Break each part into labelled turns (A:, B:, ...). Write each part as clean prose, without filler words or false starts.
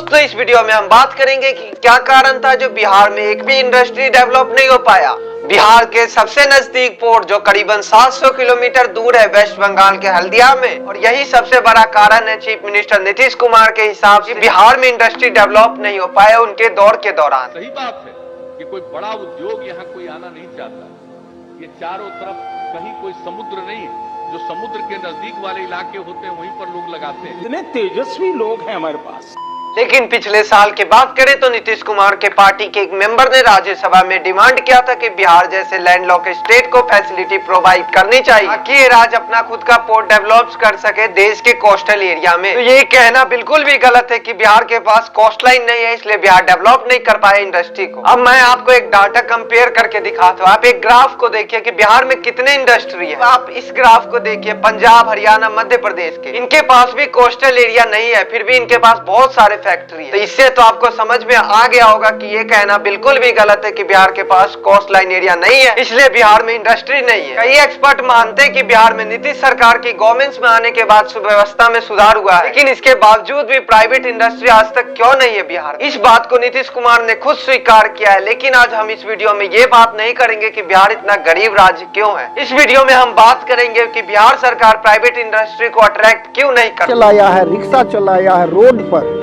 A: दोस्तों इस वीडियो में हम बात करेंगे कि क्या कारण था जो बिहार में एक भी इंडस्ट्री डेवलप नहीं हो पाया। बिहार के सबसे नजदीक पोर्ट जो करीबन 700 किलोमीटर दूर है वेस्ट बंगाल के हल्दिया में, और यही सबसे बड़ा कारण है चीफ मिनिस्टर नीतीश कुमार के हिसाब से बिहार में इंडस्ट्री डेवलप नहीं हो पाया उनके दौर के दौरान।
B: सही बात है कि कोई बड़ा उद्योग यहाँ कोई आना नहीं चाहता। ये चारों तरफ कहीं कोई समुद्र नहीं है, जो समुद्र के नजदीक वाले इलाके होते हैं वहीं पर लोग लगाते हैं।
C: इतने तेजस्वी लोग हैं हमारे पास।
A: लेकिन पिछले साल की बात करें तो नीतीश कुमार के पार्टी के एक मेंबर ने राज्यसभा में डिमांड किया था कि बिहार जैसे लैंडलॉक स्टेट को फैसिलिटी प्रोवाइड करनी चाहिए ताकि ये राज्य अपना खुद का पोर्ट डेवलप कर सके देश के कोस्टल एरिया में। तो ये कहना बिल्कुल भी गलत है कि बिहार के पास कोस्ट लाइन नहीं है इसलिए बिहार डेवलप नहीं कर पाए इंडस्ट्री को। अब मैं आपको एक डाटा कंपेयर करके दिखाता हूँ। आप एक ग्राफ को देखिए कि बिहार में कितने इंडस्ट्री है। आप इस ग्राफ को देखिए, पंजाब, हरियाणा, मध्य प्रदेश के, इनके पास भी कोस्टल एरिया नहीं है, फिर भी इनके पास बहुत सारे फैक्ट्री है। तो इससे तो आपको समझ में आ गया होगा कि ये कहना बिल्कुल भी गलत है कि बिहार के पास कोस्ट लाइन एरिया नहीं है इसलिए बिहार में इंडस्ट्री नहीं है। कई एक्सपर्ट मानते हैं कि बिहार में नीतीश सरकार की गवर्नमेंट में आने के बाद व्यवस्था में सुधार हुआ है, लेकिन इसके बावजूद भी प्राइवेट इंडस्ट्री आज तक क्यों नहीं है बिहार। इस बात को नीतीश कुमार ने खुद स्वीकार किया है। लेकिन आज हम इस वीडियो में ये बात नहीं करेंगे कि बिहार इतना गरीब राज्य क्यों है। इस वीडियो में हम बात करेंगे कि बिहार सरकार प्राइवेट इंडस्ट्री को अट्रैक्ट क्यों नहीं कर
D: चलाया है, रिक्शा चलाया है रोड पर,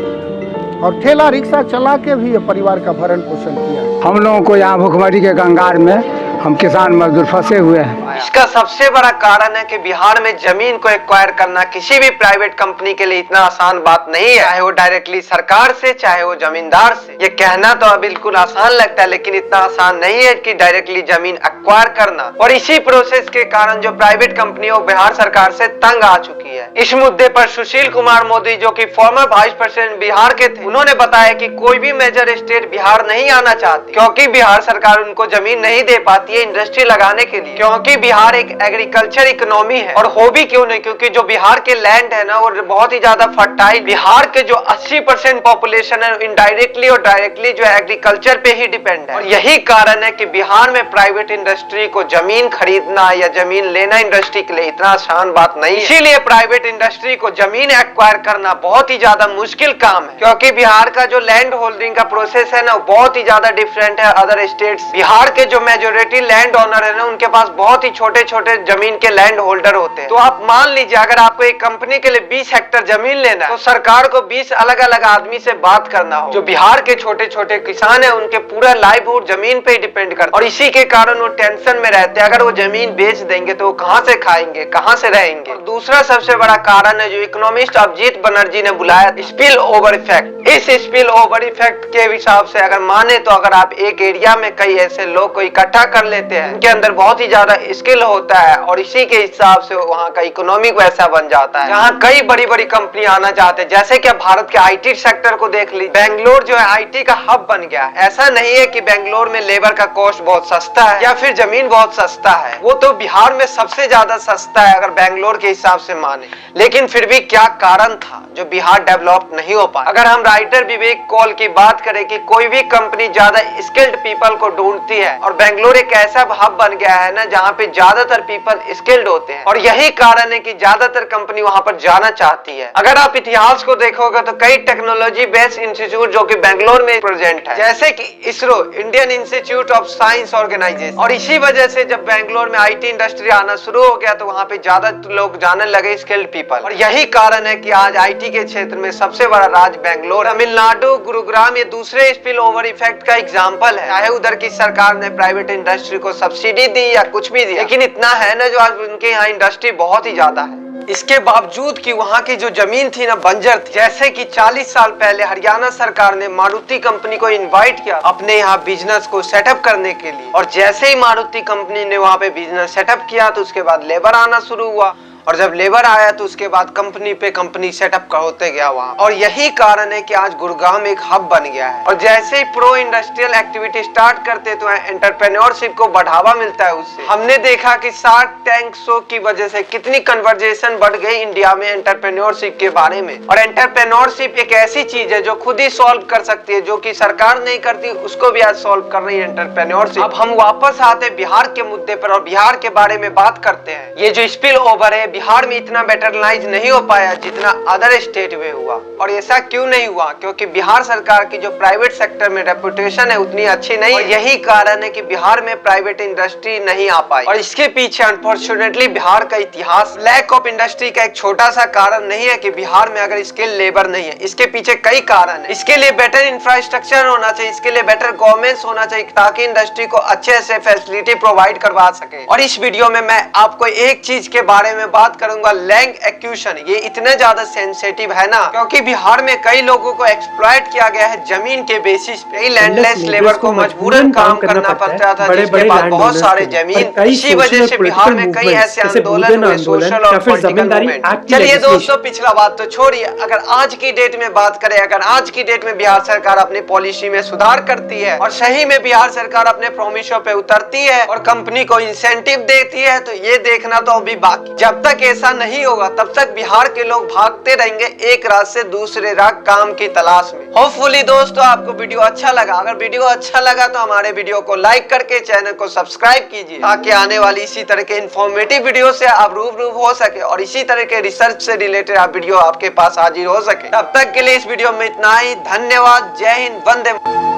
D: और ठेला रिक्शा चला के भी परिवार का भरण पोषण किया।
E: हम लोगों को यहाँ भुखमरी के कंगाल में हम किसान मजदूर फंसे हुए हैं।
A: इसका सबसे बड़ा कारण है कि बिहार में जमीन को एक्वायर करना किसी भी प्राइवेट कंपनी के लिए इतना आसान बात नहीं है, चाहे वो डायरेक्टली सरकार से चाहे वो जमींदार से। ये कहना तो बिल्कुल आसान लगता है लेकिन इतना आसान नहीं है कि डायरेक्टली जमीन एक्वायर करना। और इसी प्रोसेस के कारण जो प्राइवेट कंपनियों बिहार सरकार से तंग आ चुकी है। इस मुद्दे पर सुशील कुमार मोदी जो कि फॉर्मर वाइस प्रेसिडेंट बिहार के थे, उन्होंने बताया कि कोई भी मेजर स्टेट बिहार नहीं आना चाहती क्योंकि बिहार सरकार उनको जमीन नहीं दे पाती है इंडस्ट्री लगाने के लिए, क्योंकि बिहार एक एग्रीकल्चर इकोनॉमी है। और हो भी क्यों नहीं, क्योंकि जो बिहार के लैंड है ना वो बहुत ही ज्यादा फर्टाइल। बिहार के जो 80% पॉपुलेशन है इनडायरेक्टली और डायरेक्टली जो एग्रीकल्चर पे ही डिपेंड है। और यही कारण है कि बिहार में प्राइवेट इंडस्ट्री को जमीन खरीदना या जमीन लेना इंडस्ट्री के लिए इतना आसान बात नहीं है। इसीलिए प्राइवेट इंडस्ट्री को जमीन एक्वायर करना बहुत ही ज्यादा मुश्किल काम है, क्योंकि बिहार का जो लैंड होल्डिंग का प्रोसेस है ना बहुत ही ज्यादा डिफरेंट है अदर स्टेट्स। बिहार के जो मेजोरिटी लैंड ओनर है ना उनके पास बहुत ही छोटे छोटे जमीन के लैंड होल्डर होते हैं। तो आप मान लीजिए अगर आपको एक कंपनी के लिए 20 हेक्टेयर जमीन लेना है तो सरकार को 20 अलग अलग आदमी से बात करना हो। जो बिहार के छोटे छोटे किसान है उनके पूरा लाइवहुड जमीन पे डिपेंड करता है और इसी के कारण वो टेंशन में रहते हैं। अगर वो जमीन बेच देंगे तो वो कहां से खाएंगे, कहां से रहेंगे। दूसरा सबसे बड़ा कारण है जो इकोनॉमिस्ट अभिजीत बनर्जी ने बुलाया, स्पिल ओवर इफेक्ट। इस स्पिल ओवर इफेक्ट के हिसाब से अगर माने तो अगर आप एक एरिया में कई ऐसे लोग को इकट्ठा कर लेते हैं उनके अंदर बहुत ही ज्यादा स्किल होता है और इसी के हिसाब से वहाँ का इकोनॉमी वैसा बन जाता है जहाँ कई बड़ी बड़ी कंपनी आना चाहते हैं। जैसे कि भारत के आईटी सेक्टर को देख लीजिए, बेंगलोर जो है आईटी का हब बन गया। ऐसा नहीं है कि बेंगलोर में लेबर का कॉस्ट बहुत सस्ता है या फिर जमीन बहुत सस्ता है, वो तो बिहार में सबसे ज्यादा सस्ता है अगर बेंगलोर के हिसाब से माने। लेकिन फिर भी क्या कारण था जो बिहार डेवलप नहीं हो पाया। अगर हम राइटर विवेक कॉल की बात करें कि कोई भी कंपनी ज्यादा स्किल्ड पीपल को ढूंढती है और बेंगलोर एक ऐसा हब बन गया है ना जहाँ पे ज्यादातर पीपल स्किल्ड होते हैं और यही कारण है कि ज्यादातर कंपनी वहाँ पर जाना चाहती है। अगर आप इतिहास को देखोगे तो कई टेक्नोलॉजी बेस्ड इंस्टीट्यूट जो कि बेंगलोर में प्रेजेंट है, जैसे कि ISRO, Indian Institute of Science organization. और इसी वजह से जब बेंगलोर में आईटी इंडस्ट्री आना शुरू हो गया तो वहाँ पे ज्यादा लोग जाने लगे स्किल्ड पीपल। और यही कारण है कि आज आईटी के क्षेत्र में सबसे बड़ा राज्य बेंगलोर, तमिलनाडु, गुरुग्राम ये दूसरे स्पिल ओवर इफेक्ट का एग्जाम्पल है। चाहे उधर की सरकार ने प्राइवेट इंडस्ट्री को सब्सिडी दी या कुछ भी दिया, लेकिन इतना है ना जो आज उनके यहाँ इंडस्ट्री बहुत ही ज्यादा है। इसके बावजूद कि वहाँ की जो जमीन थी ना बंजर थी। जैसे कि 40 साल पहले हरियाणा सरकार ने मारुति कंपनी को इनवाइट किया अपने यहाँ बिजनेस को सेटअप करने के लिए, और जैसे ही मारुति कंपनी ने वहाँ पे बिजनेस सेटअप किया तो उसके बाद लेबर आना शुरू हुआ, और जब लेबर आया तो उसके बाद कंपनी पे कंपनी सेटअप होते गया वहाँ। और यही कारण है कि आज गुरुग्राम एक हब बन गया है। और जैसे ही प्रो इंडस्ट्रियल एक्टिविटी स्टार्ट करते तो एंटरप्रेन्योरशिप को बढ़ावा मिलता है उससे। हमने देखा कि शार्क टैंक शो की वजह से कितनी कन्वर्जेशन बढ़ गई इंडिया में एंटरप्रेन्योरशिप के बारे में। और एंटरप्रेन्योरशिप एक ऐसी चीज है जो खुद ही सॉल्व कर सकती है, जो कि सरकार नहीं करती उसको भी आज सॉल्व कर रही है एंटरप्रेन्योरशिप। अब हम वापस आते बिहार के मुद्दे पर और बिहार के बारे में बात करते हैं। ये जो स्पिल ओवर है बिहार में इतना बेटरलाइज नहीं हो पाया जितना अदर स्टेट में हुआ। और ऐसा क्यों नहीं हुआ? क्योंकि बिहार सरकार की जो प्राइवेट सेक्टर में रेपुटेशन है उतनी अच्छी नहीं, और यही कारण है कि बिहार में प्राइवेट इंडस्ट्री नहीं आ पाई। और इसके पीछे अनफॉर्चुनेटली बिहार का इतिहास, लैक ऑफ इंडस्ट्री का एक छोटा सा कारण नहीं है कि बिहार में अगर स्किल लेबर नहीं है। इसके पीछे कई कारण है। इसके लिए बेटर इंफ्रास्ट्रक्चर होना चाहिए, इसके लिए बेटर गवर्नमेंट होना चाहिए ताकि इंडस्ट्री को अच्छे से फैसिलिटी प्रोवाइड करवा सके। और इस वीडियो में मैं आपको एक चीज के बारे में बात करूंगा, लैंड एक्विजिशन। ये इतने ज्यादा सेंसिटिव है ना, क्योंकि बिहार में कई लोगों को एक्सप्लॉइट किया गया है जमीन के बेसिस पे। लैंडलेस लेबर को मजबूरन काम करना पड़ता था, जिसके पास बहुत सारे जमीन। इसी वजह से बिहार में कई ऐसे आंदोलन हुए, सोशल और पॉलिटिकल मूवमेंट। चलिए दोस्तों, पिछला बात तो छोड़िए, अगर आज की डेट में बात करें, अगर आज की डेट में बिहार सरकार अपनी पॉलिसी में सुधार करती है और सही में बिहार सरकार अपने प्रोमिसों पे उतरती है और कंपनी को इंसेंटिव देती है, तो ये देखना तो अभी बाकी। जब तक ऐसा नहीं होगा तब तक बिहार के लोग भागते रहेंगे एक रात से दूसरे रात काम की तलाश में। होपफुली दोस्तों आपको वीडियो अच्छा लगा। अगर वीडियो अच्छा लगा तो हमारे वीडियो को लाइक करके चैनल को सब्सक्राइब कीजिए, ताकि आने वाली इसी तरह के इन्फॉर्मेटिव वीडियो से आप रूबरू हो सके और इसी तरह के रिसर्च से रिलेटेड वीडियो आपके पास हाजिर हो सके। तब तक के लिए इस वीडियो में इतना ही। धन्यवाद। जय हिंद। वंदे।